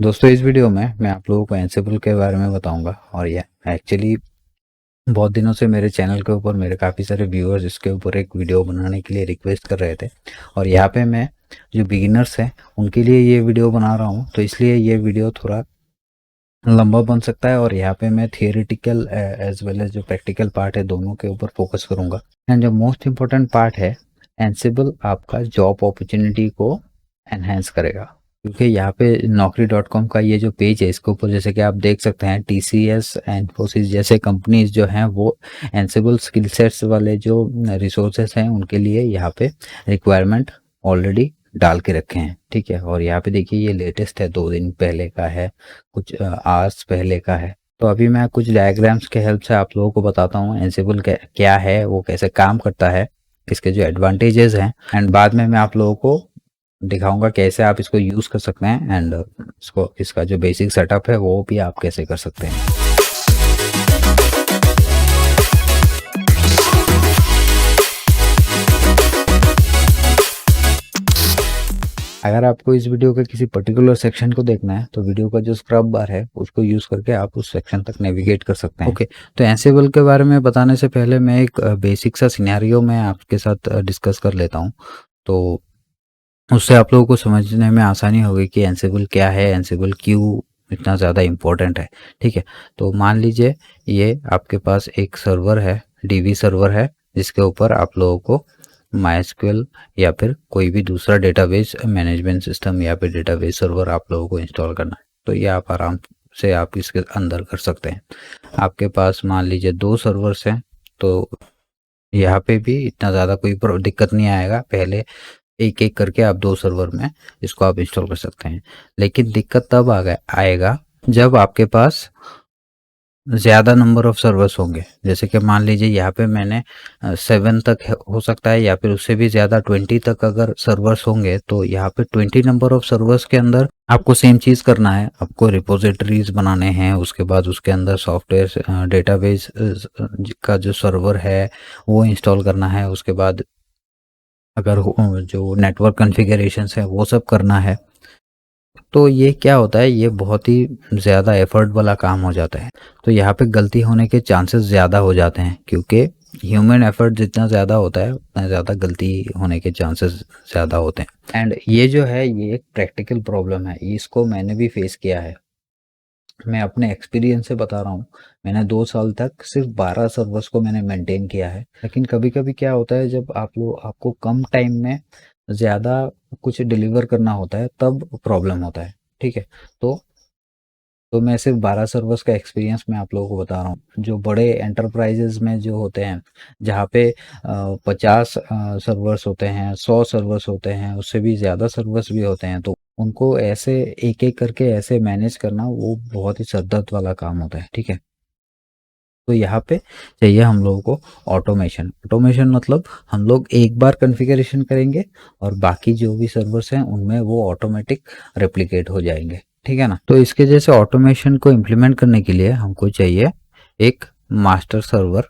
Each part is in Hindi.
दोस्तों इस वीडियो में मैं आप लोगों को एंसिबल के बारे में बताऊंगा और ये एक्चुअली बहुत दिनों से मेरे चैनल के ऊपर मेरे काफ़ी सारे व्यूअर्स इसके ऊपर एक वीडियो बनाने के लिए रिक्वेस्ट कर रहे थे और यहाँ पे मैं जो बिगिनर्स हैं उनके लिए ये वीडियो बना रहा हूँ, तो इसलिए ये वीडियो थोड़ा लंबा बन सकता है और यहाँ पे मैं थियोरेटिकल एज वेल एज जो प्रैक्टिकल पार्ट है दोनों के ऊपर फोकस करूँगा। एंड जो मोस्ट इम्पोर्टेंट पार्ट है, एंसिबल आपका जॉब अपॉर्चुनिटी को एनहेंस करेगा, क्योंकि यहाँ पे naukri.com का ये जो पेज है इसके ऊपर जैसे कि आप देख सकते हैं TCS इन्फोसिस जैसे कंपनीज जो हैं वो एंसिबल स्किल सेट्स वाले जो रिसोर्सेस हैं उनके लिए यहाँ पे रिक्वायरमेंट ऑलरेडी डाल के रखे हैं। ठीक है, और यहाँ पे देखिए ये लेटेस्ट है, 2 दिन पहले का है, कुछ आवर्स पहले का है। तो अभी मैं कुछ डायग्राम्स के हेल्प से आप लोगों को बताता हूँ एंसिबल क्या है, वो कैसे काम करता है, इसके जो एडवांटेजेस हैं, एंड बाद में मैं आप लोगों को दिखाऊंगा कैसे आप इसको यूज़ कर सकते हैं एंड इसका जो बेसिक सेटअप है वो भी आप कैसे कर सकते हैं। अगर आपको इस वीडियो के किसी पर्टिकुलर सेक्शन को देखना है तो वीडियो का जो स्क्रब बार है उसको यूज़ करके आप उस सेक्शन तक नेविगेट कर सकते हैं। ओके, तो एंसिबल के बारे में बताने से पहले मैं एक बेसिक सा सिनेरियो में आपके साथ डिस्कस कर लेता हूँ, तो उससे आप लोगों को समझने में आसानी होगी कि एंसिबल क्या है, एंसिबल क्यों इतना ज़्यादा इम्पोर्टेंट है। ठीक है, तो मान लीजिए ये आपके पास एक सर्वर है, डीबी सर्वर है, जिसके ऊपर आप लोगों को माइस्क्यूएल या फिर कोई भी दूसरा डेटाबेस मैनेजमेंट सिस्टम या फिर डेटाबेस सर्वर आप लोगों को इंस्टॉल करना है। तो ये आप आराम से आप इसके अंदर कर सकते हैं। आपके पास मान लीजिए 2 सर्वर्स हैं, तो यहाँ पे भी इतना ज़्यादा कोई दिक्कत नहीं आएगा। पहले एक एक करके आप 2 सर्वर में इसको आप इंस्टॉल कर सकते हैं, लेकिन दिक्कत तब आएगा जब आपके पास ज़्यादा नंबर ऑफ सर्वर्स होंगे। जैसे कि मान लीजिए यहाँ पे मैंने 7 तक हो सकता है या फिर उससे भी ज़्यादा 20 तक अगर सर्वर्स होंगे, तो यहाँ पे 20 नंबर ऑफ सर्वर्स के अंदर आपको सेम चीज़ करना है। आपको रिपोजिटरीज बनाने हैं, उसके बाद उसके अंदर सॉफ्टवेयर डेटाबेस का जो सर्वर है वो इंस्टॉल करना है। उसके बाद अगर जो नेटवर्क कॉन्फ़िगरेशंस है वो सब करना है। तो ये क्या होता है, ये बहुत ही ज़्यादा एफर्ट वाला काम हो जाता है। तो यहाँ पे गलती होने के चांसेस ज़्यादा हो जाते हैं, क्योंकि ह्यूमन एफर्ट जितना ज़्यादा होता है उतना ज़्यादा गलती होने के चांसेस ज़्यादा होते हैं। एंड ये जो है ये एक प्रैक्टिकल प्रॉब्लम है, इसको मैंने भी फेस किया है। मैं अपने एक्सपीरियंस से बता रहा हूँ। मैंने 2 साल तक सिर्फ 12 सर्वर्स को मैंने मेंटेन किया है। लेकिन कभी कभी क्या होता है, जब आपको कम टाइम में ज़्यादा कुछ डिलीवर करना होता है तब प्रॉब्लम होता है। ठीक है, तो मैं सिर्फ 12 सर्वर्स का एक्सपीरियंस मैं आप लोगों को बता रहा हूँ। जो बड़े एंटरप्राइजेज में जो होते हैं, जहाँ पे 50 सर्वर्स होते हैं, 100 सर्वर्स होते हैं, उससे भी ज़्यादा सर्वर्स भी होते हैं, तो उनको ऐसे एक एक करके ऐसे मैनेज करना वो बहुत ही शिद्दत वाला काम होता है। ठीक है, तो यहाँ पे चाहिए हम लोगों को ऑटोमेशन। ऑटोमेशन मतलब हम लोग एक बार कॉन्फ़िगरेशन करेंगे और बाकी जो भी सर्वर्स हैं उनमें वो ऑटोमेटिक रेप्लिकेट हो जाएंगे। ठीक है ना, तो इसके जैसे ऑटोमेशन को इम्प्लीमेंट करने के लिए हमको चाहिए एक मास्टर सर्वर।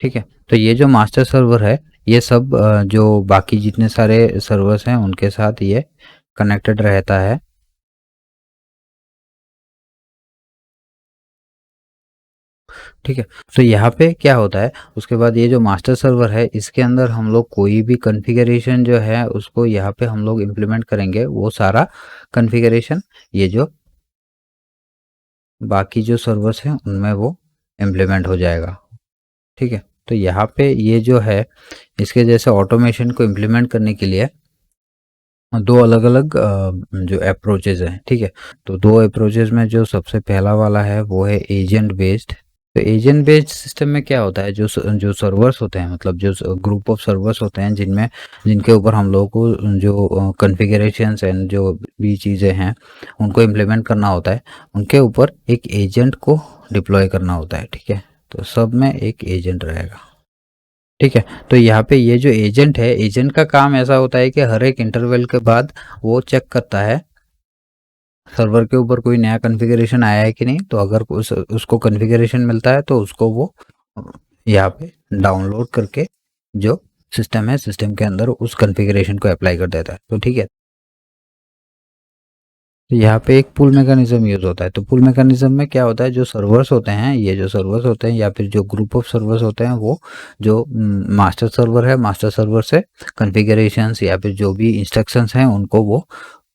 ठीक है, तो ये जो मास्टर सर्वर है ये सब जो बाकी जितने सारे सर्वर्स हैं उनके साथ ये कनेक्टेड रहता है। ठीक है, तो यहाँ पे क्या होता है, उसके बाद ये जो मास्टर सर्वर है इसके अंदर हम लोग कोई भी कॉन्फ़िगरेशन जो है उसको यहाँ पे हम लोग इम्प्लीमेंट करेंगे, वो सारा कॉन्फ़िगरेशन ये जो बाकी जो सर्वर्स हैं उनमें वो इम्प्लीमेंट हो जाएगा। ठीक है, तो यहाँ पे ये जो है इसके जैसे ऑटोमेशन को इम्प्लीमेंट करने के लिए 2 अलग-अलग जो अप्रोचेज़ हैं। ठीक है, तो 2 अप्रोचेज़ में जो सबसे पहला वाला है वो है एजेंट बेस्ड। तो एजेंट बेस्ड सिस्टम में क्या होता है, जो सर्वर्स होते हैं, मतलब जो ग्रुप ऑफ सर्वर्स होते हैं जिनके ऊपर हम लोगों को जो कॉन्फ़िगरेशंस एंड जो भी चीज़ें हैं उनको इम्प्लीमेंट करना होता है, उनके ऊपर एक एजेंट को डिप्लॉय करना होता है। ठीक है, तो सब में एक एजेंट रहेगा। ठीक है, तो यहाँ पे ये जो एजेंट है, एजेंट का काम ऐसा होता है कि हर एक इंटरवल के बाद वो चेक करता है सर्वर के ऊपर कोई नया कॉन्फ़िगरेशन आया है कि नहीं। तो अगर उसको कॉन्फ़िगरेशन मिलता है तो उसको वो यहाँ पे डाउनलोड करके जो सिस्टम है, सिस्टम के अंदर उस कॉन्फ़िगरेशन को अप्लाई कर देता है। तो ठीक है, तो यहाँ पे एक पुल मैकेनिज्म यूज होता है। तो पुल मैकेनिज्म में क्या होता है, जो सर्वर्स होते हैं, ये जो सर्वर्स होते हैं या फिर जो ग्रुप ऑफ सर्वर्स होते हैं, वो जो मास्टर सर्वर है, मास्टर सर्वर से कॉन्फ़िगरेशंस या फिर जो भी इंस्ट्रक्शंस हैं उनको वो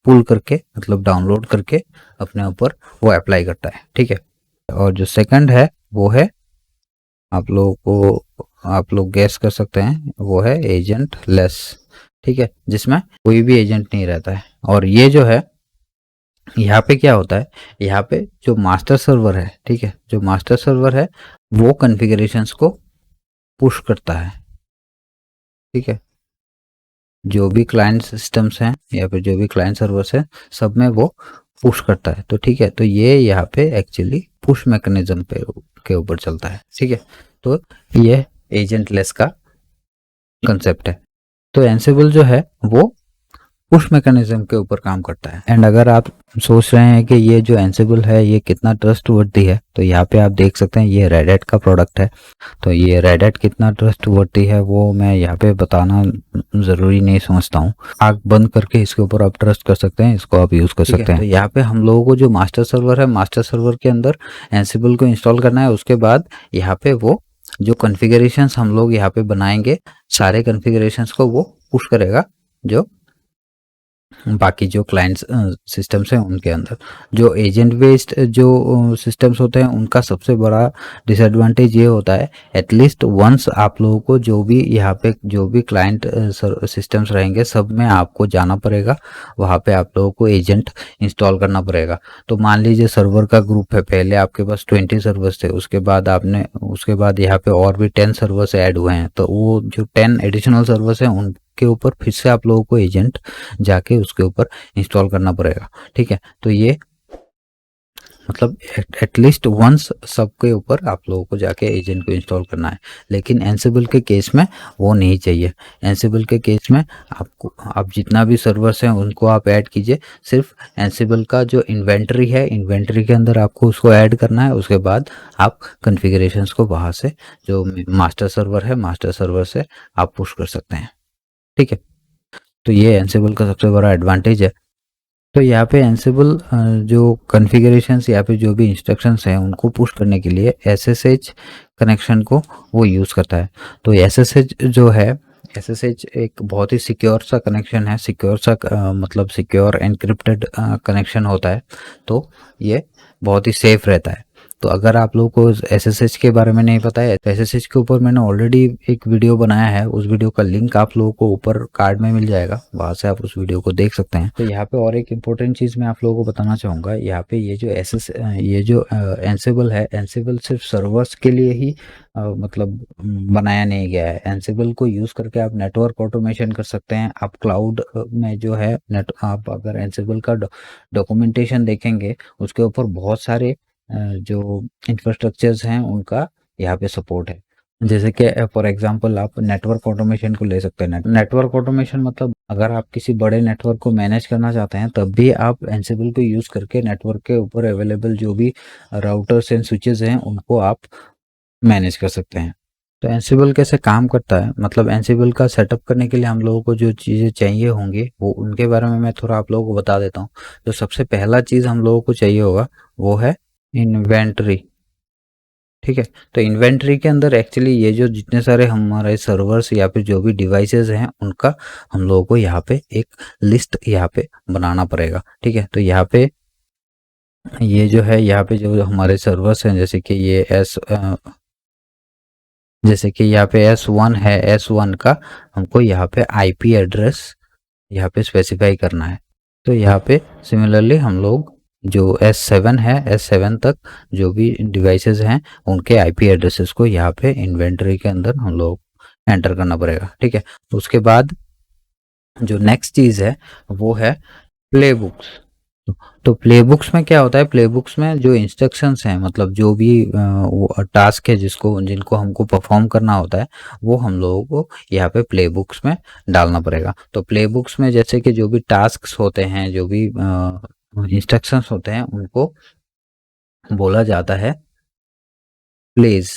पुल करके, मतलब डाउनलोड करके अपने ऊपर वो अप्लाई करता है। ठीक है। और जो सेकंड है वो है, आप लोग गैस कर सकते हैं, वो है एजेंट लेस। ठीक है, जिसमें कोई भी एजेंट नहीं रहता है। और ये जो है, यहाँ पे क्या होता है, यहाँ पे जो मास्टर सर्वर है, ठीक है, जो मास्टर सर्वर है वो कॉन्फ़िगरेशंस को पुश करता है। ठीक है, जो भी क्लाइंट सिस्टम्स हैं या फिर जो भी क्लाइंट सर्वर्स हैं, सब में वो पुश करता है। तो ठीक है, तो ये यहाँ पे एक्चुअली पुश मैकेनिज्म पे के ऊपर चलता है। ठीक है, तो ये एजेंट लेस का कंसेप्ट है। तो एंसिबल जो है वो पुश मैकेनिज्म के ऊपर काम करता है। एंड अगर आप सोच रहे हैं कि ये जो एंसिबल है ये कितना ट्रस्ट वर्दी है, तो यहाँ पे आप देख सकते हैं ये रेड हैट का प्रोडक्ट है। तो ये रेड हैट कितना ट्रस्ट वर्दी है वो मैं यहाँ पे बताना ज़रूरी नहीं समझता हूँ। आग बंद करके इसके ऊपर आप ट्रस्ट कर सकते हैं, इसको आप यूज़ कर सकते हैं। तो यहाँ पे हम लोगों को जो मास्टर सर्वर है, मास्टर सर्वर के अंदर एंसिबल को इंस्टॉल करना है। उसके बाद यहाँ पे वो जो कॉन्फ़िगरेशंस हम लोग यहाँ पे बनाएंगे, सारे कॉन्फ़िगरेशंस को वो पुश करेगा जो बाकी जो क्लाइंट्स सिस्टम्स हैं उनके अंदर। जो एजेंट बेस्ड जो सिस्टम्स होते हैं उनका सबसे बड़ा डिसएडवांटेज ये होता है, एटलीस्ट वंस आप लोगों को जो भी यहाँ पे जो भी क्लाइंट सिस्टम्स रहेंगे सब में आपको जाना पड़ेगा, वहाँ पे आप लोगों को एजेंट इंस्टॉल करना पड़ेगा। तो मान लीजिए सर्वर का ग्रुप है, पहले आपके पास 20 सर्वर्स थे, उसके बाद यहाँ पे और भी 10 सर्वर्स ऐड हुए हैं, तो वो जो 10 एडिशनल सर्वर्स हैं उनके ऊपर फिर से आप लोगों को एजेंट जाके उसके ऊपर इंस्टॉल करना पड़ेगा। ठीक है, तो ये मतलब एटलीस्ट वंस सबके ऊपर आप लोगों को जाके एजेंट को इंस्टॉल करना है। लेकिन एंसिबल के केस में वो नहीं चाहिए। एंसिबल के केस में आपको, आप जितना भी सर्वर्स हैं उनको आप ऐड कीजिए, सिर्फ एंसिबल का जो इन्वेंटरी है, इन्वेंटरी के अंदर आपको उसको ऐड करना है। उसके बाद आप कॉन्फ़िगरेशंस को वहाँ से, जो मास्टर सर्वर है, मास्टर सर्वर से आप पुश कर सकते हैं। ठीक है, तो ये एंसिबल का सबसे बड़ा एडवांटेज है। तो यहाँ पे एंसिबल जो कॉन्फ़िगरेशंस या फिर जो भी इंस्ट्रक्शंस हैं उनको पुश करने के लिए एसएसएच कनेक्शन को वो यूज़ करता है। तो एसएसएच जो है, एसएसएच एक बहुत ही सिक्योर सा कनेक्शन है, सिक्योर सा मतलब सिक्योर एनक्रिप्टेड कनेक्शन होता है। तो ये बहुत ही सेफ रहता है। तो अगर आप लोगों को एसएसएच के बारे में नहीं पता है, तो एसएसएच के ऊपर मैंने ऑलरेडी एक वीडियो बनाया है, उस वीडियो का लिंक आप लोगों को ऊपर कार्ड में मिल जाएगा, वहाँ से आप उस वीडियो को देख सकते हैं। तो यहाँ पे और एक इम्पोर्टेंट चीज़ मैं आप लोगों को बताना चाहूँगा, यहाँ पे ये जो एंसिबल है, एंसिबल सिर्फ सर्वर्स के लिए ही मतलब बनाया नहीं गया है। एंसिबल को यूज़ करके आप नेटवर्क ऑटोमेशन कर सकते हैं। आप क्लाउड में जो है आप अगर एंसिबल का डॉक्यूमेंटेशन देखेंगे, उसके ऊपर बहुत सारे जो इंफ्रास्ट्रक्चर्स हैं उनका यहाँ पे सपोर्ट है। जैसे कि फॉर एग्जांपल आप नेटवर्क ऑटोमेशन को ले सकते हैं। नेटवर्क ऑटोमेशन मतलब अगर आप किसी बड़े नेटवर्क को मैनेज करना चाहते हैं, तब भी आप एंसिबल को यूज़ करके नेटवर्क के ऊपर अवेलेबल जो भी राउटर्स एंड स्विचेस हैं उनको आप मैनेज कर सकते हैं। तो एंसिबल कैसे काम करता है, मतलब एंसिबल का सेटअप करने के लिए हम लोगों को जो चीज़ें चाहिए होंगी वो उनके बारे में मैं थोड़ा आप लोगों को बता देता हूँ। तो सबसे पहला चीज़ हम लोगों को चाहिए होगा वो है इन्वेंटरी। ठीक है, तो इन्वेंटरी के अंदर एक्चुअली ये जो जितने सारे हमारे सर्वर्स या फिर जो भी डिवाइसेस हैं उनका हम लोगों को यहाँ पे एक लिस्ट यहाँ पे बनाना पड़ेगा। ठीक है, तो यहाँ पे ये जो है, यहाँ पे जो हमारे सर्वर्स हैं, जैसे कि यहाँ पे S1 है, S1 का हमको यहाँ पे आईपी एड्रेस यहाँ पे स्पेसिफाई करना है। तो यहाँ पे सिमिलरली हम लोग जो S7 है, S7 तक जो भी डिवाइसेस हैं उनके आईपी एड्रेसेस को यहाँ पे इन्वेंटरी के अंदर हम लोग एंटर करना पड़ेगा। ठीक है, उसके बाद जो नेक्स्ट चीज़ है वो है प्ले बुक्स। तो प्ले बुक्स में क्या होता है, प्ले बुक्स में जो इंस्ट्रक्शंस हैं, मतलब जो भी वो टास्क है जिनको हमको परफॉर्म करना होता है, वो हम लोगों को यहाँ पे प्ले बुक्स में डालना पड़ेगा। तो प्ले बुक्स में जैसे कि जो भी टास्क्स होते हैं, जो भी इंस्ट्रक्शंस होते हैं, उनको बोला जाता है प्लेज।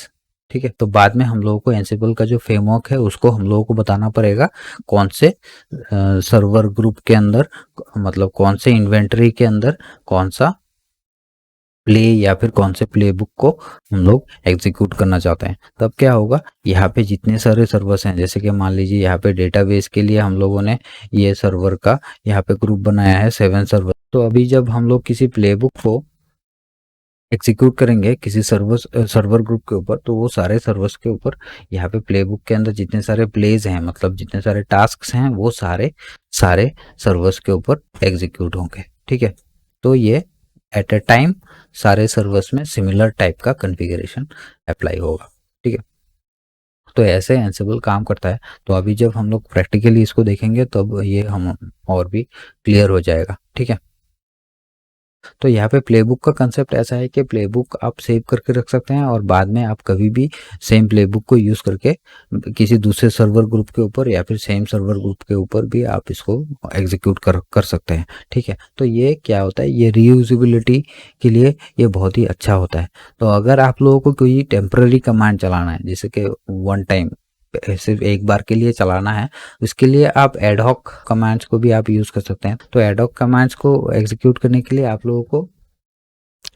ठीक है। तो बाद में हम लोगों को एंसिबल का जो फ्रेमवर्क है उसको हम लोगों को बताना पड़ेगा कौन से सर्वर ग्रुप के अंदर, मतलब कौन से इन्वेंटरी के अंदर कौन सा प्ले या फिर कौन से प्ले बुक को हम लोग एग्जीक्यूट करना चाहते हैं। तब क्या होगा, यहाँ पे जितने सारे सर्वर्स हैं, जैसे कि मान लीजिए यहाँ पे डेटाबेस के लिए हम लोगों ने ये सर्वर का यहाँ पे ग्रुप बनाया है 7 सर्वर। तो अभी जब हम लोग किसी प्ले बुक को एग्जीक्यूट करेंगे किसी सर्वर ग्रुप के ऊपर, तो वो सारे सर्वर्स के ऊपर यहाँ पे प्ले बुक के अंदर जितने सारे प्लेज हैं, मतलब जितने सारे टास्क हैं, वो सारे सारे सर्वर्स के ऊपर एग्जीक्यूट होंगे। ठीक है। तो ये एट अ टाइम सारे सर्वर्स में सिमिलर टाइप का कॉन्फ़िगरेशन अप्लाई होगा। ठीक है। तो ऐसे एंसिबल काम करता है। तो अभी जब हम लोग प्रैक्टिकली इसको देखेंगे तब ये हम और भी क्लियर हो जाएगा। ठीक है। तो यहाँ पे प्लेबुक का कंसेप्ट ऐसा है कि प्लेबुक आप सेव करके रख सकते हैं और बाद में आप कभी भी सेम प्लेबुक को यूज़ करके किसी दूसरे सर्वर ग्रुप के ऊपर या फिर सेम सर्वर ग्रुप के ऊपर भी आप इसको एग्जीक्यूट कर सकते हैं। ठीक है। तो ये क्या होता है, ये रीयूजेबिलिटी के लिए ये बहुत ही अच्छा होता है। तो अगर आप लोगों को कोई टेम्पररी कमांड चलाना है, जैसे कि वन टाइम सिर्फ एक बार के लिए चलाना है, इसके लिए आप एडहॉक कमांड्स को भी आप यूज़ कर सकते हैं। तो एडहॉक कमांड्स को एग्जीक्यूट करने के लिए आप लोगों को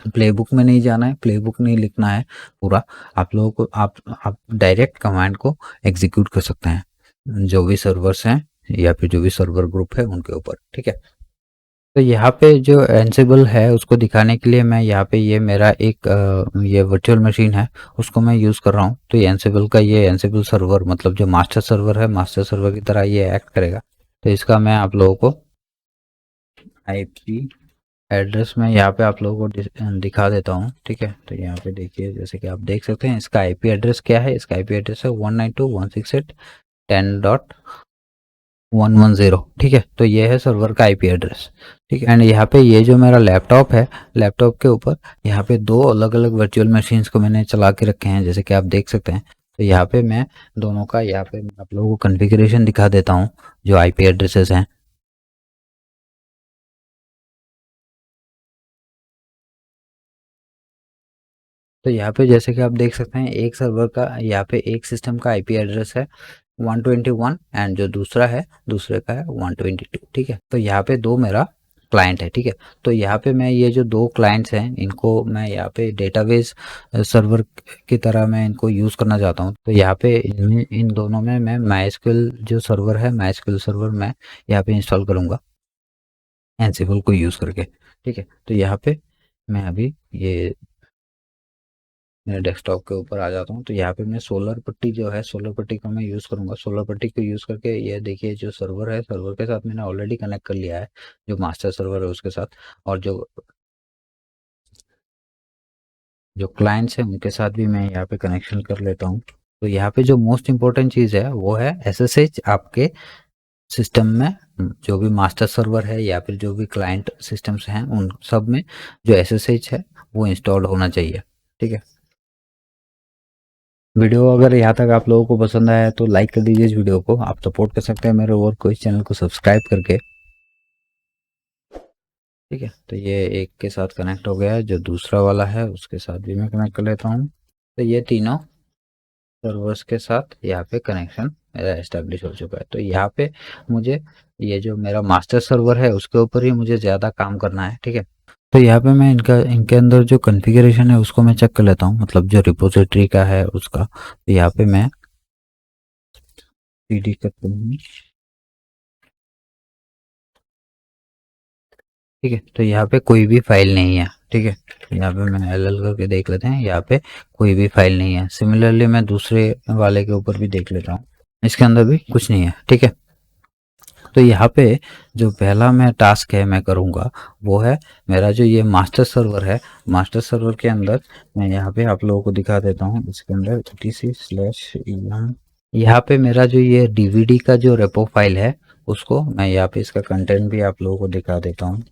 प्लेबुक में नहीं जाना है, प्लेबुक नहीं लिखना है पूरा। आप लोगों को आप डायरेक्ट कमांड को एग्जीक्यूट कर सकते हैं जो भी सर्वर्स हैं या फिर जो भी सर्वर ग्रुप है उनके ऊपर। ठीक है। तो यहाँ पे जो एंसिबल है उसको दिखाने के लिए मैं यहाँ पे ये मेरा एक ये वर्चुअल मशीन है उसको मैं यूज़ कर रहा हूँ। तो ये एंसिबल का ये एंसिबल सर्वर, मतलब जो मास्टर सर्वर है, मास्टर सर्वर की तरह ये एक्ट करेगा। तो इसका मैं आप लोगों को आईपी एड्रेस में यहाँ पे आप लोगों को दिखा देता हूँ। ठीक है। तो यहाँ पे देखिए, जैसे कि आप देख सकते हैं इसका आईपी एड्रेस क्या है। इसका आईपी एड्रेस है 192.168.10.110। ठीक है। तो ये है सर्वर का आईपी एड्रेस। ठीक है। एंड यहाँ पे ये जो मेरा लैपटॉप है, लैपटॉप के ऊपर यहाँ पे दो अलग अलग वर्चुअल मशीन्स को मैंने चला के रखे हैं, जैसे कि आप देख सकते हैं। तो यहाँ पे मैं दोनों का यहाँ पे आप लोगों को कॉन्फ़िगरेशन दिखा देता हूँ जो आईपी एड्रेसेस हैं। तो यहाँ पे जैसे कि आप देख सकते हैं एक सर्वर का, यहाँ पे एक सिस्टम का आईपी एड्रेस है 121 एंड जो दूसरा है दूसरे का है 122। ठीक है। तो यहाँ पे दो मेरा क्लाइंट है। ठीक है। तो यहाँ पे मैं ये जो दो क्लाइंट्स हैं इनको मैं यहाँ पे डेटाबेस सर्वर की तरह मैं इनको यूज़ करना चाहता हूँ। तो यहाँ पे इन दोनों में मैं माइस्क्यूएल जो सर्वर है, माइस्क्यूएल सर्वर मैं यहाँ पे इंस्टॉल करूँगा एंसिबल को यूज़ करके। ठीक है। तो यहाँ पे मैं अभी ये मेरे डेस्कटॉप के ऊपर आ जाता हूँ। तो यहाँ पे मैं सोलर पट्टी जो है, सोलर पट्टी का मैं यूज़ करूँगा। सोलर पट्टी को यूज़ करके ये देखिए जो सर्वर है, सर्वर के साथ मैंने ऑलरेडी कनेक्ट कर लिया है जो मास्टर सर्वर है उसके साथ, और जो क्लाइंट्स हैं उनके साथ भी मैं यहाँ पे कनेक्शन कर लेता हूँ। तो यहाँ पे जो मोस्ट इम्पोर्टेंट चीज़ है वो है एसएसएच। आपके सिस्टम में जो भी मास्टर सर्वर है या फिर जो भी क्लाइंट सिस्टम्स हैं उन सब में जो एसएसएच है वो इंस्टॉल होना चाहिए। ठीक है। वीडियो अगर यहाँ तक आप लोगों को पसंद आया है तो लाइक कर दीजिए इस वीडियो को। आप सपोर्ट कर सकते हैं मेरे और कोई चैनल को सब्सक्राइब करके। ठीक है। तो ये एक के साथ कनेक्ट हो गया है, जो दूसरा वाला है उसके साथ भी मैं कनेक्ट कर लेता हूँ। तो ये तीनों सर्वर्स के साथ यहाँ पे कनेक्शन मेरा एस्टेब्लिश हो चुका है। तो यहाँ पे मुझे ये जो मेरा मास्टर सर्वर है उसके ऊपर ही मुझे ज़्यादा काम करना है। ठीक है। तो यहाँ पे मैं इनके अंदर जो कॉन्फ़िगरेशन है उसको मैं चेक कर लेता हूँ, मतलब जो रिपोजिटरी का है उसका। तो यहाँ पे मैं सीडी करता हूँ। ठीक है। तो यहाँ पे कोई भी फाइल नहीं है। ठीक है। यहाँ पे मैं एल करके देख लेते हैं, यहाँ पे कोई भी फाइल नहीं है। सिमिलरली मैं दूसरे वाले के ऊपर भी देख लेता हूँ, इसके अंदर भी कुछ नहीं है। ठीक है। तो यहाँ पे जो पहला मैं टास्क है मैं करूँगा वो है मेरा जो ये मास्टर सर्वर है, मास्टर सर्वर के अंदर मैं यहाँ पे आप लोगों को दिखा देता हूँ। इसके अंदर etc/em यहाँ पे मेरा जो ये डीवीडी का जो रेपो फाइल है उसको मैं यहाँ पे इसका कंटेंट भी आप लोगों को दिखा देता हूँ।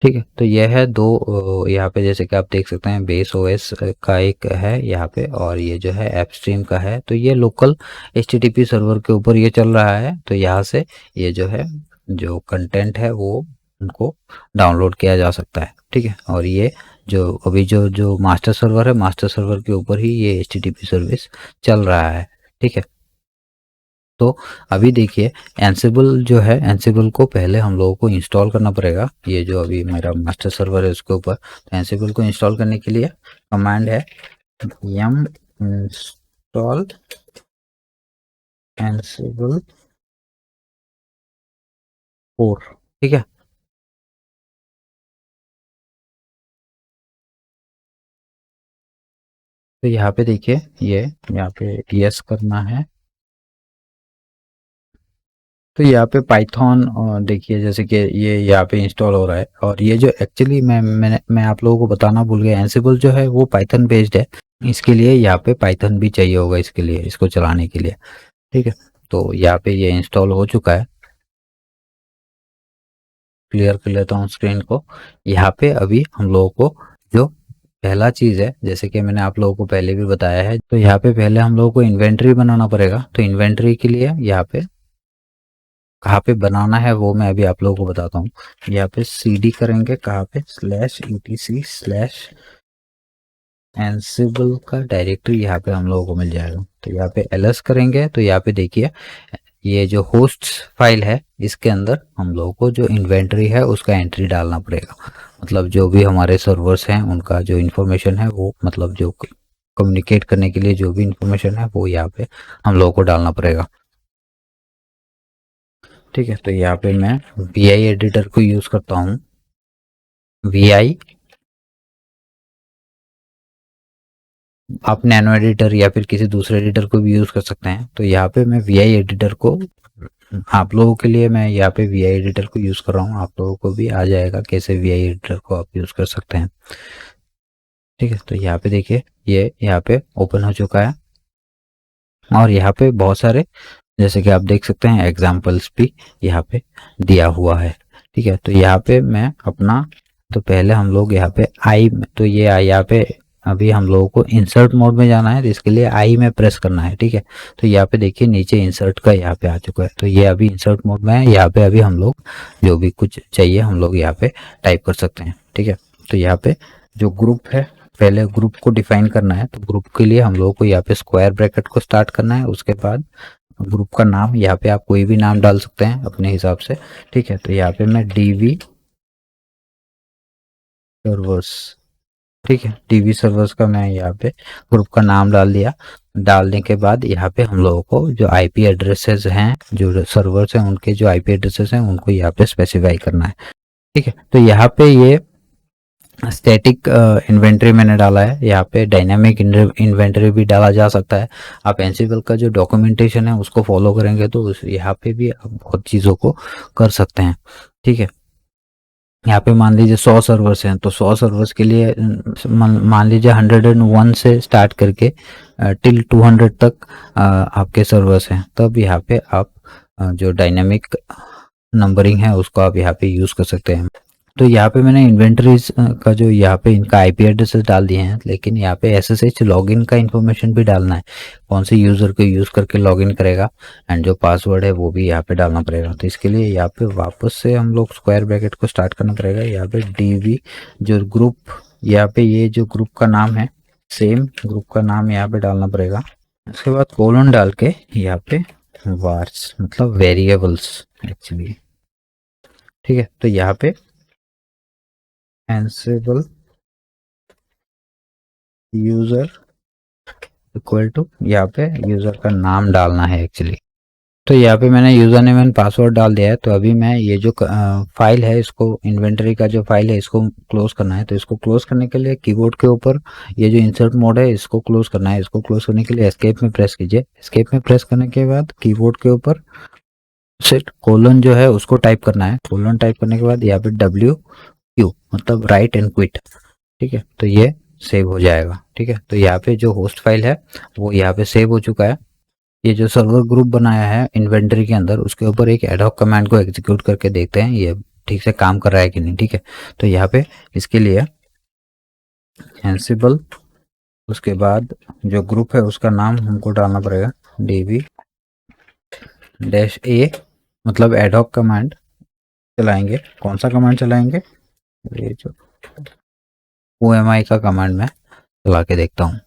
ठीक है। तो यह है दो यहाँ पे जैसे कि आप देख सकते हैं बेस ओएस का एक है यहाँ पे, और ये जो है ऐप स्ट्रीम का है। तो ये लोकल एचटीटीपी सर्वर के ऊपर ये चल रहा है। तो यहाँ से ये जो है जो कंटेंट है वो उनको डाउनलोड किया जा सकता है। ठीक है। और ये जो अभी जो जो मास्टर सर्वर है, मास्टर सर्वर के ऊपर ही ये HTTP सर्विस चल रहा है। ठीक है, तो अभी देखिए एंसिबल जो है, एंसिबल को पहले हम लोगों को इंस्टॉल करना पड़ेगा। ये जो अभी मेरा मास्टर सर्वर है उसके ऊपर, तो एंसिबल को इंस्टॉल करने के लिए कमांड है yum install ansible 4। ठीक है, तो यहाँ पे देखिए ये यहाँ पे यस करना है। तो यहाँ पे पाइथन देखिए जैसे कि ये यहाँ पे इंस्टॉल हो रहा है, और ये जो एक्चुअली मैं आप लोगों को बताना भूल गया, एंसिबल जो है वो पाइथन बेस्ड है। इसके लिए यहाँ पे पाइथन भी चाहिए होगा इसके लिए, इसको चलाने के लिए। ठीक है, तो यहाँ पे ये इंस्टॉल हो चुका है। क्लियर कर लेता हूँ स्क्रीन को। यहाँ पे अभी हम लोगों को जो पहला चीज है, जैसे कि मैंने आप लोगों को पहले भी बताया है, तो यहाँ पे पहले हम लोगों को इन्वेंट्री बनाना पड़ेगा। तो इन्वेंट्री के लिए यहाँ पे कहाँ पे बनाना है वो मैं अभी आप लोगों को बताता हूँ। यहाँ पे cd करेंगे, कहाँ पे /etc/ansible का डायरेक्टरी यहाँ पे हम लोगों को मिल जाएगा। तो यहाँ पे ls करेंगे, तो यहाँ पे देखिए ये जो होस्ट फाइल है इसके अंदर हम लोगों को जो इन्वेंटरी है उसका एंट्री डालना पड़ेगा। मतलब जो भी हमारे सर्वर्स हैं उनका जो इन्फॉर्मेशन है वो, मतलब जो कम्युनिकेट करने के लिए जो भी इंफॉर्मेशन है वो यहाँ पे हम लोगों को डालना पड़ेगा। ठीक है, तो यहाँ पे मैं वी आई एडिटर को यूज करता हूँ। वी आई, आप नैनो एडिटर या फिर किसी दूसरे एडिटर को भी यूज कर सकते हैं। तो यहाँ पे मैं वी आई एडिटर को, आप लोगों के लिए मैं यहाँ पे वी आई एडिटर को यूज कर रहा हूँ। आप लोगों को भी आ जाएगा कैसे वी आई एडिटर को आप यूज कर सकते हैं। ठीक है, तो यहाँ पे देखिए ये यहाँ पे ओपन हो चुका है, और यहाँ पे बहुत सारे जैसे कि आप देख सकते हैं एग्जाम्पल्स भी यहाँ पे दिया हुआ है। ठीक है, तो यहाँ पे मैं अपना, तो पहले हम लोग यहाँ पे आई, तो ये यहाँ पे अभी हम लोगों को इंसर्ट मोड में जाना है, तो इसके लिए आई में प्रेस करना है। ठीक है, तो यहाँ पे देखिए नीचे इंसर्ट का यहाँ पे आ चुका है, तो ये अभी इंसर्ट मोड में है। यहाँ पे अभी हम लोग जो भी कुछ चाहिए हम लोग यहाँ पे टाइप कर सकते हैं। ठीक है, तो यहाँ पे जो ग्रुप है, पहले ग्रुप को डिफाइन करना है। तो ग्रुप के लिए हम लोगों को यहाँ पे स्क्वायर ब्रैकेट को स्टार्ट करना है। उसके बाद ग्रुप का नाम, यहाँ पे आप कोई भी नाम डाल सकते हैं अपने हिसाब से। ठीक है, तो यहाँ पे मैं डीवी सर्वर्स, ठीक है, डीवी सर्वर्स का मैं यहाँ पे ग्रुप का नाम डाल दिया। डालने के बाद यहाँ पे हम लोगों को जो आईपी एड्रेसेस हैं, जो सर्वर्स हैं उनके जो आईपी एड्रेसेस हैं उनको यहाँ पे स्पेसिफाई करना है। ठीक है, तो यहाँ पे ये स्टैटिक इन्वेंटरी मैंने डाला है। यहाँ पे डायनामिक इन्वेंटरी भी डाला जा सकता है। आप एंसिबल का जो डॉक्यूमेंटेशन है उसको फॉलो करेंगे तो यहाँ पे भी आप बहुत चीज़ों को कर सकते हैं। ठीक है, यहाँ पे मान लीजिए 100 सर्वर्स हैं, तो 100 सर्वर्स के लिए मान लीजिए 101 से स्टार्ट करके टिल 200 तक आपके सर्वर्स हैं, तब यहाँ पे आप जो डायनामिक नंबरिंग है उसको आप यहाँ पे यूज़ कर सकते हैं। तो यहाँ पे मैंने इन्वेंटरीज का जो यहाँ पे इनका आईपी एड्रेसेस डाल दिए हैं, लेकिन यहाँ पे एसएसएच लॉगिन का इन्फॉर्मेशन भी डालना है, कौन से यूज़र को यूज़ करके लॉगिन करेगा, एंड जो पासवर्ड है वो भी यहाँ पे डालना पड़ेगा। तो इसके लिए यहाँ पे वापस से हम लोग स्क्वायर ब्रैकेट को स्टार्ट करना पड़ेगा। यहाँ पे डीवी जो ग्रुप, यहाँ पे ये जो ग्रुप का नाम है, सेम ग्रुप का नाम यहाँ पे डालना पड़ेगा। उसके बाद कोलन डाल के यहाँ पे वार्स, मतलब वेरिएबल्स एक्चुअली। ठीक है, तो यहाँ पे एंसिबल यूजर इक्वल टू, यहाँ पे यूजर का नाम डालना है एक्चुअली। तो यहाँ पे मैंने यूजर नेम एंड पासवर्ड डाल दिया है। तो अभी मैं ये जो फाइल है, इसको इन्वेंटरी का जो फाइल है इसको क्लोज करना है। तो इसको क्लोज करने के लिए कीबोर्ड के ऊपर ये जो इंसर्ट मोड है इसको क्लोज करना है। इसको क्लोज करने के लिए एस्केप में प्रेस कीजिए। एस्केप में प्रेस करने के बाद कीबोर्ड के ऊपर सेट कोलन जो है उसको टाइप करना है। कोलन टाइप करने के बाद यहाँ पे WQ मतलब राइट एंड क्विट। ठीक है, तो ये सेव हो जाएगा। ठीक है, तो यहाँ पे जो होस्ट फाइल है वो यहाँ पे सेव हो चुका है। ये जो सर्वर ग्रुप बनाया है इन्वेंटरी के अंदर, उसके ऊपर एक एडहॉक कमांड को एग्जीक्यूट करके देखते हैं ये ठीक से काम कर रहा है कि नहीं। ठीक है, तो यहाँ पे इसके लिए एंसिबल, उसके बाद जो ग्रुप है उसका नाम हमको डालना पड़ेगा DB-A, मतलब एडहॉक कमांड चलाएंगे। कौन सा कमांड चलाएंगे, ये जो OMI का कमांड मैं चला के देखता हूँ।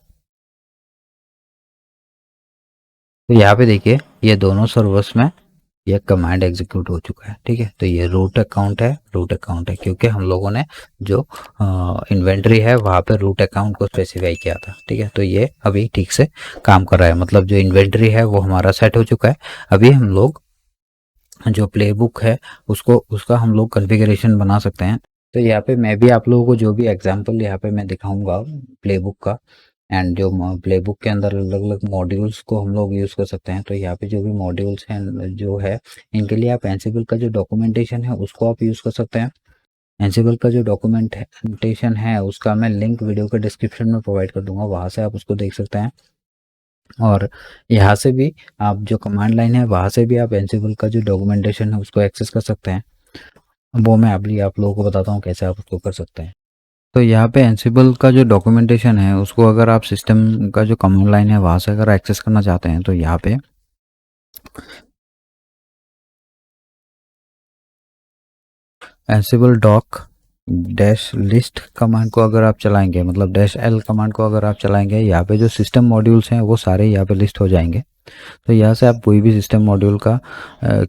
तो यहाँ पे देखिए ये दोनों सर्वर्स में ये कमांड एग्जीक्यूट हो चुका है। ठीक है, तो ये रूट अकाउंट है, रूट अकाउंट है क्योंकि हम लोगों ने जो इन्वेंट्री है वहाँ पे रूट अकाउंट को स्पेसिफाई किया था। ठीक है, तो ये अभी ठीक से काम कर रहा है, मतलब जो इन्वेंट्री है वो हमारा सेट हो चुका है। अभी हम लोग जो प्लेबुक है उसका हम लोग कॉन्फ़िगरेशन बना सकते हैं। तो यहाँ पे मैं भी आप लोगों को जो भी एग्जांपल यहाँ पे मैं दिखाऊंगा प्लेबुक का, एंड जो प्लेबुक के अंदर अलग अलग मॉड्यूल्स को हम लोग यूज़ कर सकते हैं। तो यहाँ पे जो भी मॉड्यूल्स हैं जो है इनके लिए आप एंसिबल का जो डॉक्यूमेंटेशन है उसको आप यूज़ कर सकते हैं। एंसिबल का जो डॉक्यूमेंटेशन है उसका मैं लिंक वीडियो के डिस्क्रिप्शन में प्रोवाइड कर दूंगा, वहाँ से आप उसको देख सकते हैं। और यहाँ से भी आप जो कमांड लाइन है वहाँ से भी आप एंसिबल का जो डॉक्यूमेंटेशन है उसको एक्सेस कर सकते हैं। वो मैं अभी आप लोगों को बताता हूँ कैसे आप उसको कर सकते हैं। तो यहाँ पे एंसिबल का जो डॉक्यूमेंटेशन है उसको अगर आप सिस्टम का जो कमांड लाइन है वहाँ से अगर एक्सेस करना चाहते हैं तो यहाँ पे Ansible doc dash list command को अगर आप चलाएंगे, मतलब डैश एल कमांड को अगर आप चलाएंगे, यहाँ पे जो सिस्टम मॉड्यूल्स हैं वो सारे यहाँ पे लिस्ट हो जाएंगे। तो यहाँ से आप कोई भी सिस्टम मॉड्यूल का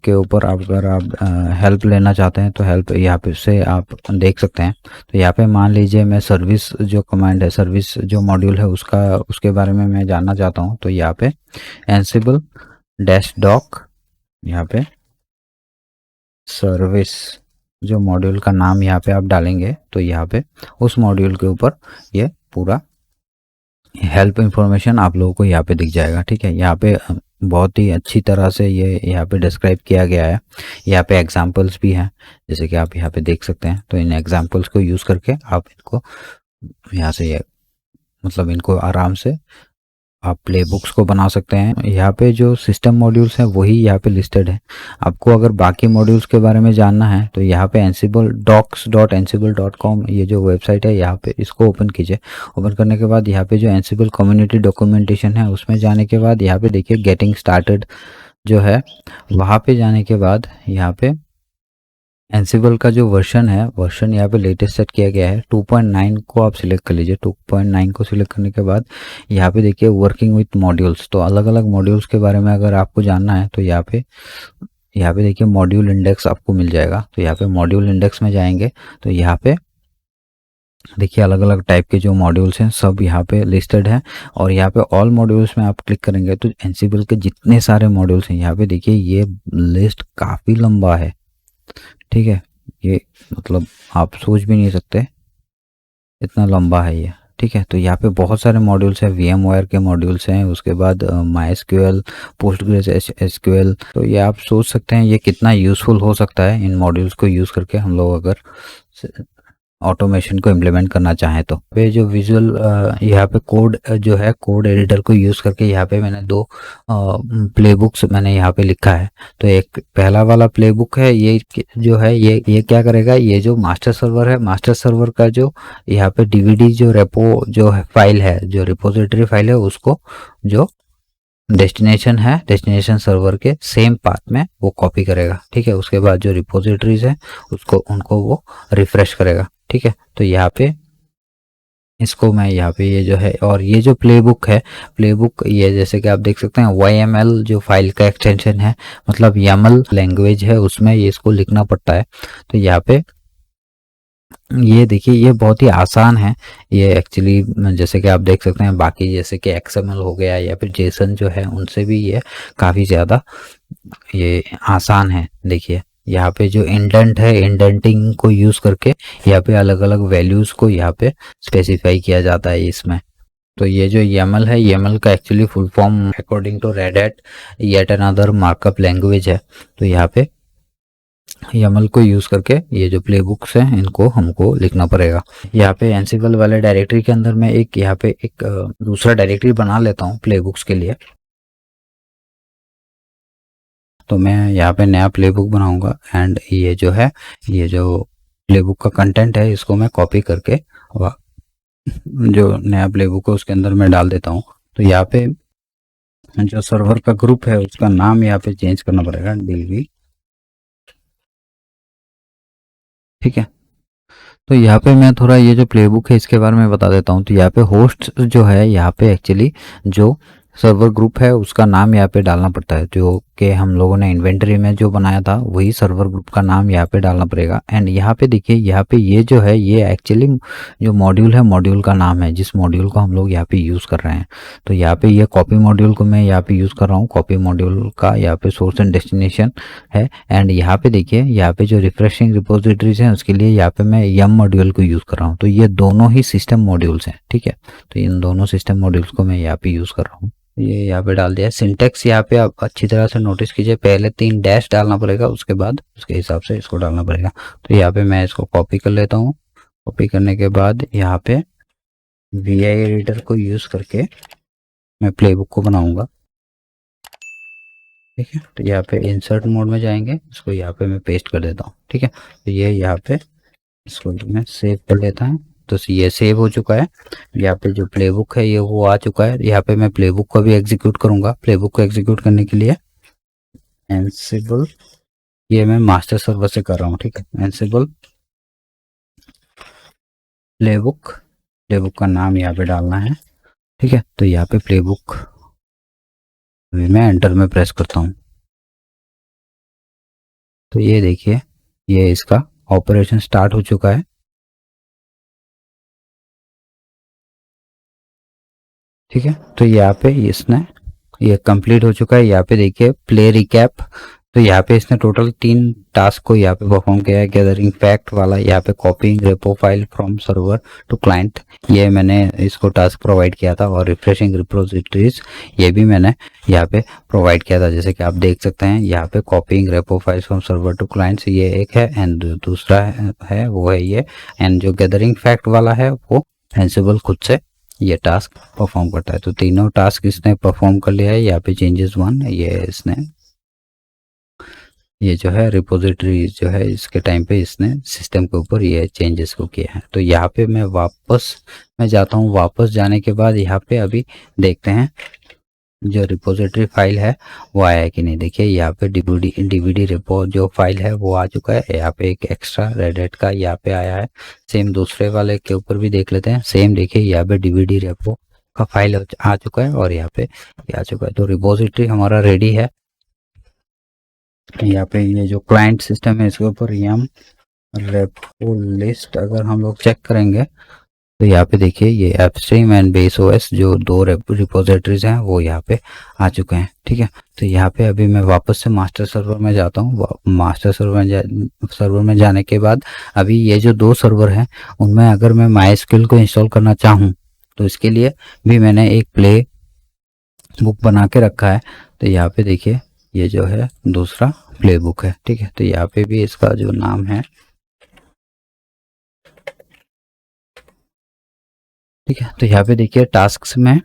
के ऊपर आप अगर आप हेल्प लेना चाहते हैं तो हेल्प यहाँ पे से आप देख सकते हैं। तो यहाँ पे मान लीजिए मैं सर्विस जो कमांड है, सर्विस जो मॉड्यूल है उसके बारे में मैं जानना चाहता हूँ। तो यहाँ पे एंसिबल डैश डॉक, यहाँ पे सर्विस जो मॉड्यूल का नाम यहाँ पे आप डालेंगे तो यहाँ पे उस मॉड्यूल के ऊपर ये पूरा हेल्प इंफॉर्मेशन आप लोगों को यहाँ पे दिख जाएगा। ठीक है, यहाँ पे बहुत ही अच्छी तरह से ये यहाँ पे डिस्क्राइब किया गया है। यहाँ पे एग्जांपल्स भी हैं जैसे कि आप यहाँ पे देख सकते हैं। तो इन एग्जांपल्स को यूज़ करके आप इनको यहाँ से ये मतलब इनको आराम से आप प्ले बुक्स को बना सकते हैं। यहाँ पे जो सिस्टम मॉड्यूल्स हैं वही यहाँ पे लिस्टेड है। आपको अगर बाकी मॉड्यूल्स के बारे में जानना है तो यहाँ पे एंसिबल docs.ansible.com ये जो वेबसाइट है यहाँ पे इसको ओपन कीजिए। ओपन करने के बाद यहाँ पे जो एंसिबल कम्युनिटी डॉक्यूमेंटेशन है उसमें जाने के बाद यहाँ पे देखिए गेटिंग स्टार्टेड जो है वहाँ पे जाने के बाद यहाँ पे एंसिबल का जो वर्जन है वर्जन यहाँ पे लेटेस्ट सेट किया गया है 2.9 को आप सिलेक्ट कर लीजिए। 2.9 को सिलेक्ट करने के बाद यहाँ पे देखिए वर्किंग विथ मॉड्यूल्स, तो अलग अलग मॉड्यूल्स के बारे में अगर आपको जानना है तो यहाँ पे देखिए मॉड्यूल इंडेक्स आपको मिल जाएगा। तो यहाँ पे मॉड्यूल इंडेक्स में जाएंगे तो यहाँ पे देखिए अलग अलग टाइप के जो मॉड्यूल्स हैं सब यहाँ पे लिस्टेड हैं। और यहाँ पे ऑल मॉड्यूल्स में आप क्लिक करेंगे तो एंसिबल के जितने सारे मॉड्यूल्स हैं यहाँ पे देखिए ये लिस्ट काफ़ी लंबा है। ठीक है, ये मतलब आप सोच भी नहीं सकते इतना लंबा है ये। ठीक है, तो यहाँ पे बहुत सारे मॉड्यूल्स हैं, VMware के मॉड्यूल्स हैं, उसके बाद MySQL, पोस्टग्रेस SQL। तो ये आप सोच सकते हैं ये कितना यूज़फुल हो सकता है इन मॉड्यूल्स को यूज़ करके हम लोग अगर ऑटोमेशन को इम्प्लीमेंट करना चाहें। तो पे जो विजुअल यहाँ पे कोड जो है कोड एडिटर को यूज़ करके यहाँ पे मैंने दो प्लेबुक्स मैंने यहाँ पे लिखा है। तो एक पहला वाला प्लेबुक है ये जो है ये क्या करेगा, ये जो मास्टर सर्वर है मास्टर सर्वर का जो यहाँ पे DVD जो रेपो जो है फाइल है जो रिपोजिटरी फाइल है उसको जो डेस्टिनेशन है डेस्टिनेशन सर्वर के सेम पाथ में वो कॉपी करेगा। ठीक है, उसके बाद जो रिपोजिटरीज है उसको उनको वो रिफ्रेश करेगा। ठीक है, तो यहाँ पे इसको मैं यहाँ पे ये जो है और ये जो प्लेबुक है प्लेबुक ये जैसे कि आप देख सकते हैं YML जो फाइल का एक्सटेंशन है, मतलब YAML लैंग्वेज है उसमें ये इसको लिखना पड़ता है। तो यहाँ पे ये देखिए ये बहुत ही आसान है ये एक्चुअली, जैसे कि आप देख सकते हैं बाकी जैसे कि XML हो गया या फिर JSON जो है उनसे भी ये काफ़ी ज़्यादा ये आसान है। देखिए यहाँ पे जो इंडेंट है इंडेंटिंग को यूज़ करके यहाँ पे अलग अलग वैल्यूज़ को यहाँ पे स्पेसिफाई किया जाता है इसमें। तो ये जो YAML है YAML का actually full form according to Red Hat yet another markup language है। तो यहाँ पे YAML को यूज़ करके ये जो प्ले बुक्स हैं इनको हमको लिखना पड़ेगा। यहाँ पे एंसिबल वाले डायरेक्टरी के अंदर मैं यहाँ पे एक दूसरा डायरेक्टरी बना लेता हूँ प्ले बुक्स के लिए। तो मैं यहाँ पे नया प्ले बुक बनाऊंगा एंड ये जो है ये जो प्ले बुक का कंटेंट है इसको मैं कॉपी करके जो नया प्ले बुक है उसके अंदर मैं डाल देता हूँ। तो यहाँ पे जो सर्वर का ग्रुप है उसका नाम यहाँ पे चेंज करना पड़ेगा DB। ठीक है, तो यहाँ पे मैं थोड़ा ये जो प्लेबुक है इसके बारे में बता देता हूँ। तो यहाँ पे होस्ट जो है, यहाँ पे एक्चुअली जो सर्वर ग्रुप है उसका नाम यहाँ पे डालना पड़ता है, जो कि हम लोगों ने इन्वेंटरी में जो बनाया था वही सर्वर ग्रुप का नाम यहाँ पे डालना पड़ेगा। एंड यहाँ पे देखिए, यहाँ पे ये जो है ये एक्चुअली जो मॉड्यूल है, मॉड्यूल का नाम है जिस मॉड्यूल को हम लोग यहाँ पे यूज़ कर रहे हैं। तो यहाँ पे ये कॉपी मॉड्यूल को मैं यहाँ पे यूज़ कर रहा हूँ। कॉपी मॉड्यूल का यहाँ पे सोर्स एंड डेस्टिनेशन है। एंड यहाँ पे देखिए, यहाँ पे जो रिफ्रेशिंग रिपोजिटरीज हैं उसके लिए यहाँ पे मैं यम मॉड्यूल को यूज़ कर रहा हूँ। तो ये दोनों ही सिस्टम मॉड्यूल्स हैं, ठीक है। तो इन दोनों सिस्टम मॉड्यूल्स को मैं यहाँ पे यूज़ कर रहा हूँ। ये यहाँ पे डाल दिया। सिंटेक्स यहाँ पे आप अच्छी तरह से नोटिस कीजिए, पहले 3 डैश डालना पड़ेगा, उसके बाद उसके हिसाब से इसको डालना पड़ेगा। तो यहाँ पे मैं इसको कॉपी कर लेता हूँ। कॉपी करने के बाद यहाँ पे VI रीडर को यूज़ करके मैं प्लेबुक को बनाऊंगा, ठीक है। तो यहाँ पे इंसर्ट मोड में जाएंगे, इसको यहाँ पे मैं पेस्ट कर देता हूँ, ठीक है। तो ये यहाँ पे इसको मैं सेव कर लेता हूँ। तो ये सेव हो चुका है। यहाँ पे जो प्लेबुक है ये वो आ चुका है। यहाँ पे मैं प्लेबुक को भी एग्जीक्यूट करूंगा। प्लेबुक को एग्जीक्यूट करने के लिए एनसिबल, ये मैं मास्टर सर्वर से कर रहा हूँ, ठीक है। एनसिबल प्लेबुक, प्लेबुक का नाम यहाँ पे डालना है, ठीक है। तो यहाँ पे प्लेबुक अभी मैं एंटर में प्रेस करता हूँ। तो ये देखिए, ये इसका ऑपरेशन स्टार्ट हो चुका है, ठीक है। तो यहाँ पे इसने ये कंप्लीट हो चुका है। यहाँ पे देखिए प्ले रिकैप। तो यहाँ पे इसने टोटल 3 टास्क को यहाँ पे परफॉर्म किया है। गैदरिंग फैक्ट वाला, यहाँ पे copying repo file from server to client, ये मैंने इसको टास्क प्रोवाइड किया था। और रिफ्रेशिंग रिपोजिटरीज, ये भी मैंने यहाँ पे प्रोवाइड किया था। जैसे कि आप देख सकते हैं यहाँ पे copying repo file from server to clients, ये एक है। एंड दूसरा है वो है ये। एंड जो गैदरिंग फैक्ट वाला है वो एंसिबल खुद से ये टास्क परफॉर्म करता है। तो तीनों टास्क इसने परफॉर्म कर लिया है। यहाँ पे चेंजेस 1, ये इसने ये जो है रिपोजिटरी जो है इसके टाइम पे इसने सिस्टम के ऊपर ये चेंजेस को किया है। तो यहाँ पे मैं जाता हूँ। वापस जाने के बाद यहाँ पे अभी देखते हैं जो रिपोजिटरी फाइल है वो आया है कि नहीं। देखिए यहाँ पे डीवीडी रेपो जो फाइल है वो आ चुका है। यहाँ पे एक एक्स्ट्रा रेडिट का यहाँ पे आया है। सेम दूसरे वाले के ऊपर भी देख लेते हैं। सेम देखिए यहाँ पे डीवीडी रेपो का फाइल आ चुका है और यहाँ पे ये आ चुका है। तो रिपोजिटरी हमारा रेडी है। यहाँ पे ये जो क्लाइंट सिस्टम है इसके ऊपर यम रेपो लिस्ट अगर हम लोग चेक करेंगे तो यहाँ पे देखिए ये एपस्ट्रीम एंड बेस ओएस जो 2 रिपोजिटरीज हैं वो यहाँ पे आ चुके हैं, ठीक है। तो यहाँ पे अभी मैं वापस से मास्टर सर्वर में जाता हूँ। मास्टर सर्वर में जाने के बाद अभी ये जो 2 सर्वर हैं उनमें अगर मैं माइस्क्यूएल को इंस्टॉल करना चाहूँ तो इसके लिए भी मैंने एक प्ले बुक बना के रखा है। तो यहाँ पे देखिए ये जो है दूसरा प्ले बुक है, ठीक है। तो यहाँ पे भी इसका जो नाम है, ठीक है। तो यहाँ पे देखिए टास्क में मैं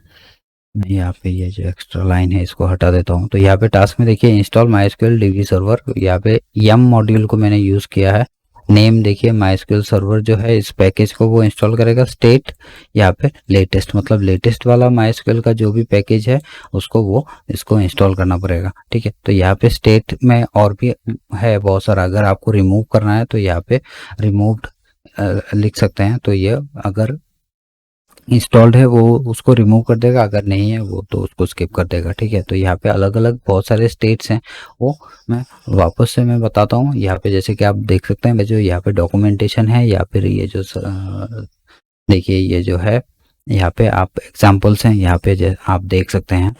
यहाँ पे ये जो एक्स्ट्रा लाइन है इसको हटा देता हूँ। तो यहाँ पे टास्क में देखिए इंस्टॉल माइस्क्यूएल डीबी सर्वर, यहाँ पे यम मॉड्यूल को मैंने यूज़ किया है। नेम देखिए माइस्क्यूएल सर्वर जो है इस पैकेज को वो इंस्टॉल करेगा। स्टेट यहाँ पे लेटेस्ट, मतलब लेटेस्ट वाला माइस्क्यूएल का जो भी पैकेज है उसको वो इसको इंस्टॉल करना पड़ेगा, ठीक है। तो यहाँ पे स्टेट में और भी है बहुत सारा। अगर आपको रिमूव करना है तो यहाँ पे रिमूव्ड लिख सकते हैं। तो ये अगर इंस्टॉल्ड है वो उसको रिमूव कर देगा, अगर नहीं है वो तो उसको स्किप कर देगा, ठीक है। तो यहाँ पे अलग अलग बहुत सारे स्टेट्स हैं, वो मैं वापस से मैं बताता हूँ। यहाँ पे जैसे कि आप देख सकते हैं जो यहाँ पे डॉक्यूमेंटेशन है या फिर ये जो देखिए ये जो है यहाँ पे आप एग्जाम्पल्स हैं यहाँ पे आप देख सकते हैं।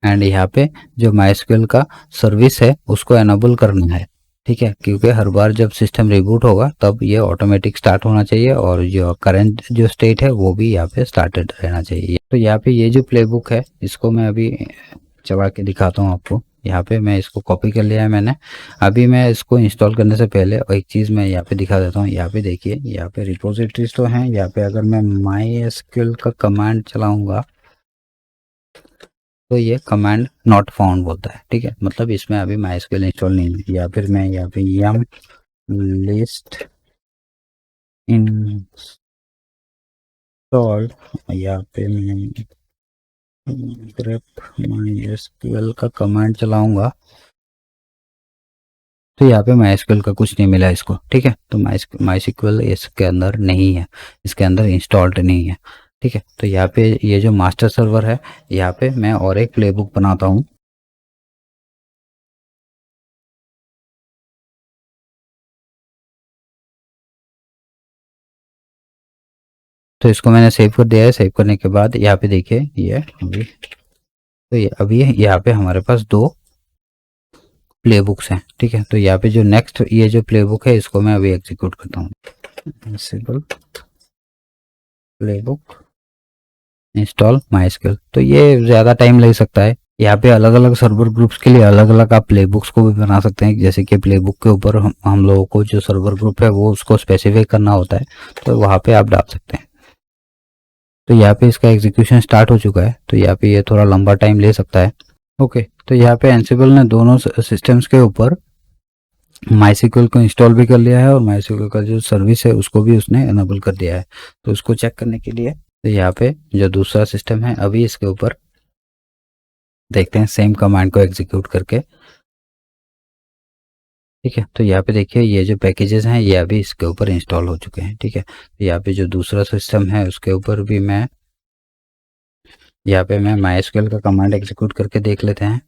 एंड यहाँ पे जो माइस्क्यूएल का सर्विस है उसको एनेबल करना है, ठीक है। क्योंकि हर बार जब सिस्टम रिबूट होगा तब ये ऑटोमेटिक स्टार्ट होना चाहिए और जो करंट जो स्टेट है वो भी यहाँ पे स्टार्टेड रहना चाहिए। तो यहाँ पे ये जो प्लेबुक है इसको मैं अभी चला के दिखाता हूँ आपको। यहाँ पे मैं इसको कॉपी कर लिया है मैंने। अभी मैं इसको इंस्टॉल करने से पहले और एक चीज़ मैं यहाँ पे दिखा देता हूँ। यहाँ पे देखिए यहाँ पे रिपोजिटरीज तो हैं। यहाँ पे अगर मैं MySQL का कमांड चलाऊंगा तो ये कमांड नॉट फाउंड बोलता है, ठीक है। मतलब इसमें अभी MySQL इंस्टॉल नहीं है। या फिर मैं यहाँ पे यम लिस्ट इंस्टॉल, यहाँ पे मैं grep MySQL का कमांड चलाऊंगा तो यहाँ पे MySQL का कुछ नहीं मिला इसको, ठीक है। तो MySQL इसके अंदर नहीं है, इसके अंदर इंस्टॉल्ड नहीं है, ठीक है। तो यहाँ पे ये जो मास्टर सर्वर है, यहाँ पे मैं और एक प्लेबुक बनाता हूँ। तो इसको मैंने सेव कर दिया है। सेव करने के बाद यहाँ पे देखिए ये अभी, तो ये अभी यहाँ पे हमारे पास 2 प्लेबुक्स हैं, ठीक है। तो यहाँ पे जो नेक्स्ट ये जो प्लेबुक है इसको मैं अभी एग्जीक्यूट करता हूँ। Ansible playbook install MySQL। तो ये ज़्यादा टाइम लग सकता है। यहाँ पे अलग अलग सर्वर ग्रुप्स के लिए अलग अलग आप प्लेबुक्स को भी बना सकते हैं। जैसे कि प्लेबुक के ऊपर हम लोगों को जो सर्वर ग्रुप है वो उसको स्पेसिफाई करना होता है, तो वहाँ पे आप डाल सकते हैं। तो यहाँ पे इसका एग्जीक्यूशन स्टार्ट हो चुका है। तो यहाँ पे ये थोड़ा लंबा टाइम ले सकता है। ओके, तो यहाँ पे एंसिबल ने दोनों सिस्टम्स के ऊपर MySQL को इंस्टॉल भी कर लिया है और MySQL का जो सर्विस है उसको भी उसने एनेबल कर दिया है। तो उसको चेक करने के लिए तो यहाँ पे जो दूसरा सिस्टम है अभी इसके ऊपर देखते हैं सेम कमांड को एग्जीक्यूट करके, ठीक है। तो यहाँ पे देखिए ये जो पैकेजेस हैं ये अभी इसके ऊपर इंस्टॉल हो चुके हैं, ठीक है। तो यहाँ पे जो दूसरा सिस्टम है उसके ऊपर भी मैं यहाँ पे मैं MySQL का कमांड एग्जीक्यूट करके देख लेते हैं।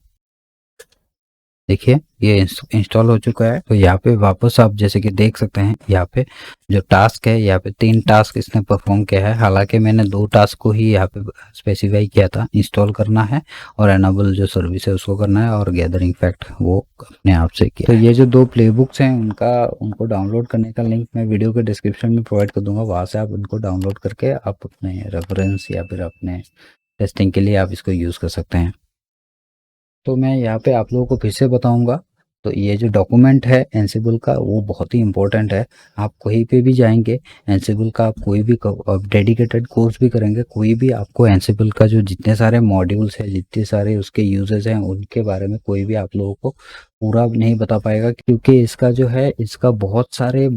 देखिए ये इंस्टॉल हो चुका है। तो यहाँ पे वापस आप जैसे कि देख सकते हैं यहाँ पे जो टास्क है, यहाँ पे 3 टास्क इसने परफॉर्म किया है। हालांकि मैंने 2 टास्क को ही यहाँ पे स्पेसिफाई किया था, इंस्टॉल करना है और एनेबल जो सर्विस है उसको करना है और गैदरिंग फैक्ट वो अपने आप से किया। तो ये जो 2 प्लेबुक्स हैं उनको डाउनलोड करने का लिंक मैं वीडियो के डिस्क्रिप्शन में प्रोवाइड कर दूंगा। वहाँ से आप उनको डाउनलोड करके आप अपने रेफरेंस या फिर अपने टेस्टिंग के लिए आप इसको यूज़ कर सकते हैं। तो मैं यहाँ पे आप लोगों को फिर से बताऊंगा। तो ये जो डॉक्यूमेंट है एंसिबल का वो बहुत ही इंपॉर्टेंट है। आप कहीं पे भी जाएंगे एंसिबल का, आप कोई भी डेडिकेटेड कोर्स भी करेंगे, कोई भी आपको एंसिबल का जो जितने सारे मॉड्यूल्स हैं, जितने सारे उसके यूजेस हैं, उनके बारे में कोई भी आप लोगों को पूरा नहीं बता पाएगा, क्योंकि इसका जो है इसका बहुत सारे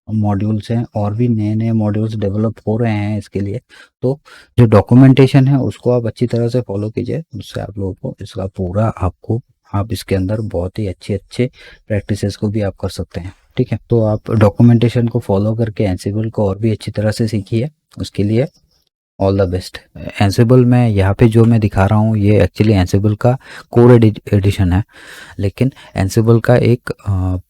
मॉड्यूल्स हैं और भी नए नए मॉड्यूल्स डेवलप हो रहे हैं इसके लिए। तो जो डॉक्यूमेंटेशन है उसको आप अच्छी तरह से फॉलो कीजिए, उससे आप लोगों को इसका पूरा आपको आप इसके अंदर बहुत ही अच्छे अच्छे प्रैक्टिसेस को भी आप कर सकते हैं, ठीक है। तो आप डॉक्यूमेंटेशन को फॉलो करके एंसिबल को और भी अच्छी तरह से सीखिए। उसके लिए ऑल द बेस्ट। एंसिबल में यहाँ पे जो मैं दिखा रहा हूँ ये एक्चुअली एंसिबल का कोर एडिशन है, लेकिन एंसिबल का एक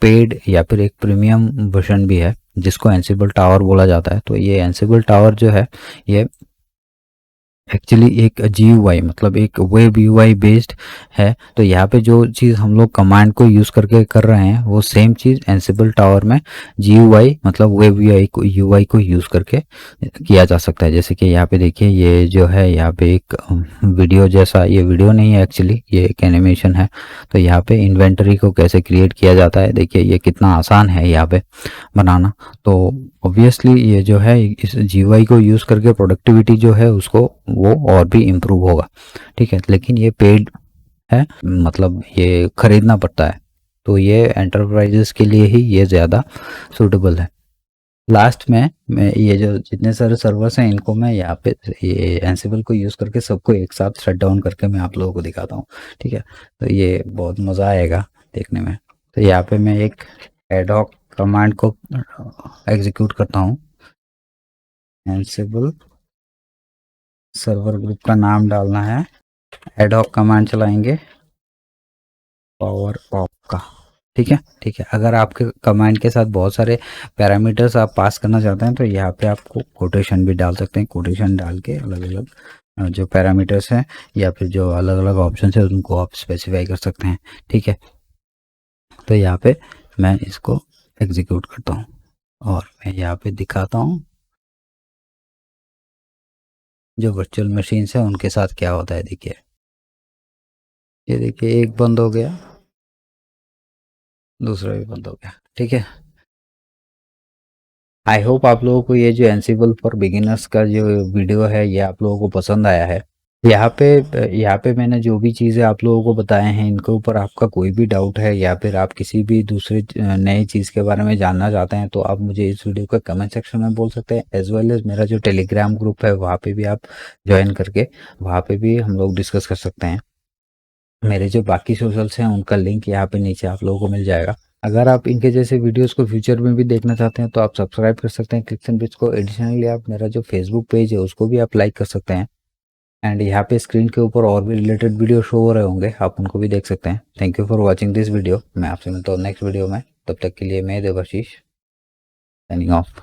पेड या फिर एक प्रीमियम वर्जन भी है जिसको एंसिबल टावर बोला जाता है। तो ये एंसिबल टावर जो है ये एक्चुअली एक GUI मतलब एक वेब UI बेस्ड है। तो यहाँ पे जो चीज़ हम लोग कमांड को यूज़ करके कर रहे हैं वो सेम चीज़ एंसिबल टावर में GUI मतलब वेब UI को यूज़ करके किया जा सकता है। जैसे कि यहाँ पे देखिए ये जो है यहाँ पे एक वीडियो जैसा, ये वीडियो नहीं है एक्चुअली, ये एक एनिमेशन है। तो यहाँ पे इन्वेंटरी को कैसे क्रिएट किया जाता है देखिए, ये कितना आसान है यहाँ पे बनाना। तो ऑब्वियसली ये जो है इस GUI को यूज़ करके प्रोडक्टिविटी जो है उसको वो और भी इम्प्रूव होगा, ठीक है। लेकिन ये पेड है, मतलब ये खरीदना पड़ता है। तो ये एंटरप्राइजेस के लिए ही ये ज़्यादा सूटेबल है। लास्ट में मैं ये जो जितने सारे सर्वर्स हैं इनको मैं यहाँ पे ये एंसिबल को यूज़ करके सबको एक साथ शट डाउन करके मैं आप लोगों को दिखाता हूँ, ठीक है। तो ये बहुत मज़ा आएगा देखने में। तो यहाँ पे मैं एक एडहॉक कमांड को एग्जीक्यूट करता हूँ। एंसिबल सर्वर ग्रुप का नाम डालना है, एडहॉक कमांड चलाएंगे पावर ऑफ का, ठीक है ठीक है। अगर आपके कमांड के साथ बहुत सारे पैरामीटर्स आप पास करना चाहते हैं तो यहाँ पे आपको कोटेशन भी डाल सकते हैं। कोटेशन डाल के अलग अलग जो पैरामीटर्स हैं या फिर जो अलग अलग ऑप्शन है उनको आप स्पेसिफाई कर सकते हैं, ठीक है। तो यहाँ पे मैं इसको एग्जीक्यूट करता हूँ और मैं यहाँ पे दिखाता हूँ जो वर्चुअल मशीन्स हैं उनके साथ क्या होता है। देखिए ये देखिए एक बंद हो गया, दूसरा भी बंद हो गया, ठीक है। आई होप आप लोगों को ये जो एंसिबल फॉर बिगिनर्स का जो वीडियो है ये आप लोगों को पसंद आया है। यहाँ पे मैंने जो भी चीज़ें आप लोगों को बताए हैं इनके ऊपर आपका कोई भी डाउट है या फिर आप किसी भी दूसरे नई चीज़ के बारे में जानना चाहते हैं तो आप मुझे इस वीडियो के कमेंट सेक्शन में बोल सकते हैं। एज वेल एज मेरा जो टेलीग्राम ग्रुप है वहाँ पे भी आप ज्वाइन करके वहाँ पे भी हम लोग डिस्कस कर सकते हैं। मेरे जो बाकी सोशल्स हैं उनका लिंक यहाँ पे नीचे आप लोगों को मिल जाएगा। अगर आप इनके जैसे वीडियोस को फ्यूचर में भी देखना चाहते हैं तो आप सब्सक्राइब कर सकते हैं क्लिक्स एंड बिट्स को। एडिशनली आप मेरा जो फेसबुक पेज है उसको भी आप लाइक कर सकते हैं। एंड यहाँ पे स्क्रीन के ऊपर और भी रिलेटेड वीडियो शो हो रहे होंगे, आप उनको भी देख सकते हैं। Thank you for watching this video. मैं आपसे मिलता हूँ नेक्स्ट वीडियो में, तब तक के लिए मैं देवाशीष साइनिंग ऑफ।